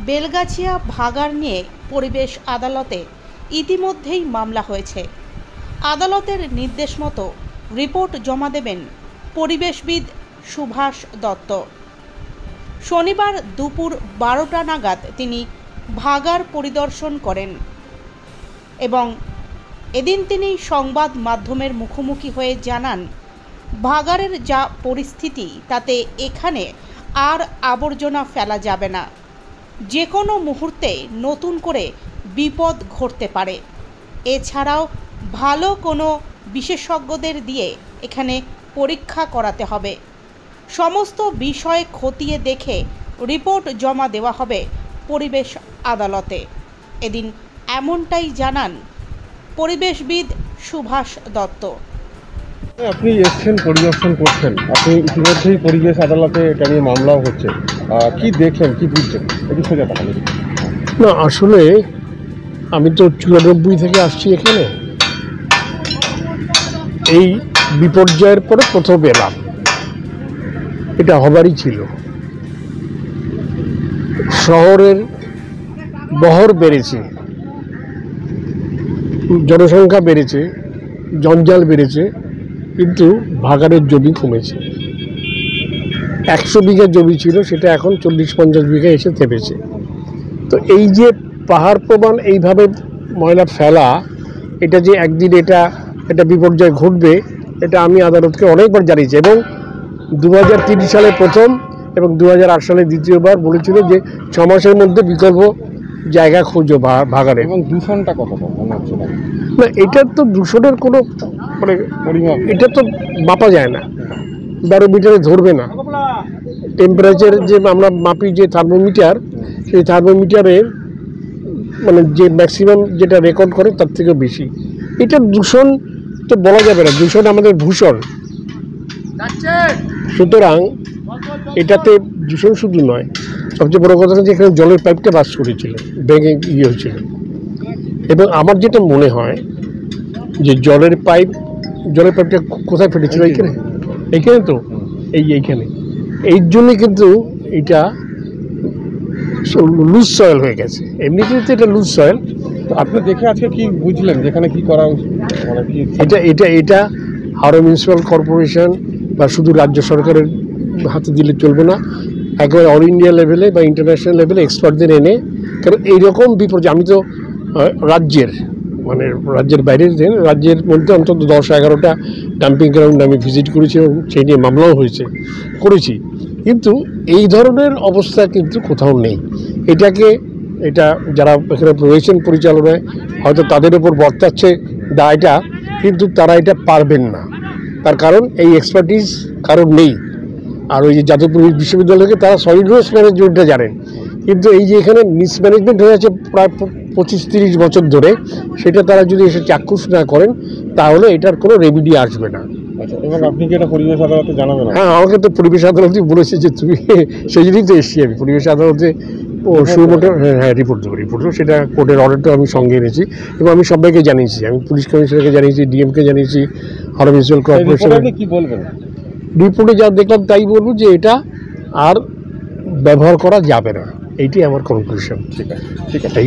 বেলগাছিয়া ভাগাড় নিয়ে পরিবেশ আদালতে ইতিমধ্যেই মামলা হয়েছে। আদালতের নির্দেশ মতো রিপোর্ট জমা দেবেন পরিবেশবিদ সুভাষ দত্ত। শনিবার দুপুর 12টা নাগাদ তিনি ভাগাড় পরিদর্শন করেন এবং এদিন তিনি সংবাদ মাধ্যমের মুখোমুখি হয়ে জানান, ভাগাড়ের যা পরিস্থিতি তাতে এখানে আর আবর্জনা ফেলা যাবে না। যে কোনো মুহূর্তে নতুন করে বিপদ ঘটতে পারে। এছাড়াও ভালো কোনো বিশেষজ্ঞদের দিয়ে এখানে পরীক্ষা করাতে হবে। সমস্ত বিষয় খতিয়ে দেখে রিপোর্ট জমা দেওয়া হবে পরিবেশ আদালতে। এদিন এমনটাই জানান পরিবেশবিদ সুভাষ দত্ত। আপনি এসছেন, পরিদর্শন করছেন, আপনি ইতিমধ্যেই পরিবেশ আদালতে এটা নিয়ে মামলাও হচ্ছে, কি দেখলেন, কি বুঝছেন একটু সোজা কথা বলুন। না, আসলে আমি তো 94 থেকে আসছি এখানে। এই বিপর্যয়ের পরে প্রথম এলাম, এটা হবারই ছিল। শহরের বহর বেড়েছে, জনসংখ্যা বেড়েছে, জঞ্জাল বেড়েছে, কিন্তু ভাগাড়ের জমি কমেছে। 100 বিঘা জমি ছিল, সেটা এখন 40-50 বিঘা এসে থেমেছে। তো এই যে পাহাড় প্রমাণ এইভাবে ময়লা ফেলা, এটা যে একদিন এটা বিপর্যয় ঘটবে, এটা আমি আদালতকে অনেকবার জানিয়েছি এবং 2003 সালে প্রথম এবং 2008 সালে দ্বিতীয়বার বলেছিল যে 6 মাসের মধ্যে বিকল্প জায়গা খোঁজো ভাগাড়ে। এবং দূষণটা কতটা মনে হচ্ছে না? এটা তো দূষণের কোনো মানে পরিমাপ, এটা তো মাপা যায় না, ব্যারোমিটারে ধরবে না। টেম্পারেচার যে আমরা মাপি, যে থার্মোমিটার, সেই থার্মোমিটারের মানে যে ম্যাক্সিমাম যেটা রেকর্ড করে তার থেকে বেশি। এটা দূষণ তো বলা যাবে না, দূষণ আমাদের ভূষণ। সুতরাং এটাতে দূষণ শুধু নয়, সবচেয়ে বড় কথা হচ্ছে এখানে জলের পাইপটা বাস্ট করেছিল, ভেঙে হয়েছিল। এবং আমার যেটা মনে হয় যে জলের পাইপটা কোথায় ফেটেছিল? এইখানে তো, এইখানে। এই জন্যই কিন্তু এটা লুজ সয়েল হয়ে গেছে। এমনিতেই তো এটা লুজ সয়েল। তো আপনি দেখে আজকে কি বুঝলেন যেখানে কি করা মানে কি? এটা হাওড়া মিউনিসিপ্যাল কর্পোরেশন বা শুধু রাজ্য সরকারের হাতে দিলে চলবে না, একেবারে অল ইন্ডিয়া লেভেলে বা ইন্টারন্যাশনাল লেভেলে এক্সপার্টদের এনে, কারণ এইরকম বিপর্যয় আমি তো রাজ্যের বাইরের রাজ্যের মধ্যে অন্তত 10-11টা ডাম্পিং গ্রাউন্ড আমি ভিজিট করেছি এবং সেই নিয়ে মামলাও করেছি। কিন্তু এই ধরনের অবস্থা কিন্তু কোথাও নেই। এটা যারা এখানে রয়েছেন পরিচালনায়, হয়তো তাদের উপর বর্তাচ্ছে দায়টা, কিন্তু তারা এটা পারবেন না। তার কারণ এই এক্সপার্টিস কারণ নেই। আর ওই যে যাদবপুর বিশ্ববিদ্যালয়কে তারা সলিড ওয়েস্ট ম্যানেজমেন্টটা জানেন, কিন্তু এই যে এখানে মিসম্যানেজমেন্ট হয়ে আছে প্রায় 25-30 বছর ধরে, সেটা তারা যদি এসে চাক্ষুষ না করেন তাহলে এটার কোনো রেমিডি আসবে না। আচ্ছা, এবং আপনি কি এটা পরিবেশ আদালতে জানাবেন? হ্যাঁ, আমাকে তো পরিবেশ আদালতই বলেছে যে তুমি, সেই জন্যই তো এসেছি আমি পরিবেশ আদালতে। রিপোর্ট দেবো, সেটা কোর্টের অর্ডারটা আমি সঙ্গে এনেছি এবং আমি সবাইকে জানিয়েছি। আমি পুলিশ কমিশনারকে জানিয়েছি, ডিএমকে জানিয়েছি, হাওড়া মিউনিসিপ্যাল কর্পোরেশন। কি বলবেন? রিপোর্টে যা দেখলাম তাই বলবো যে এটা আর ব্যবহার করা যাবে না, এইটাই আমার কনক্লুশন। ঠিক আছে।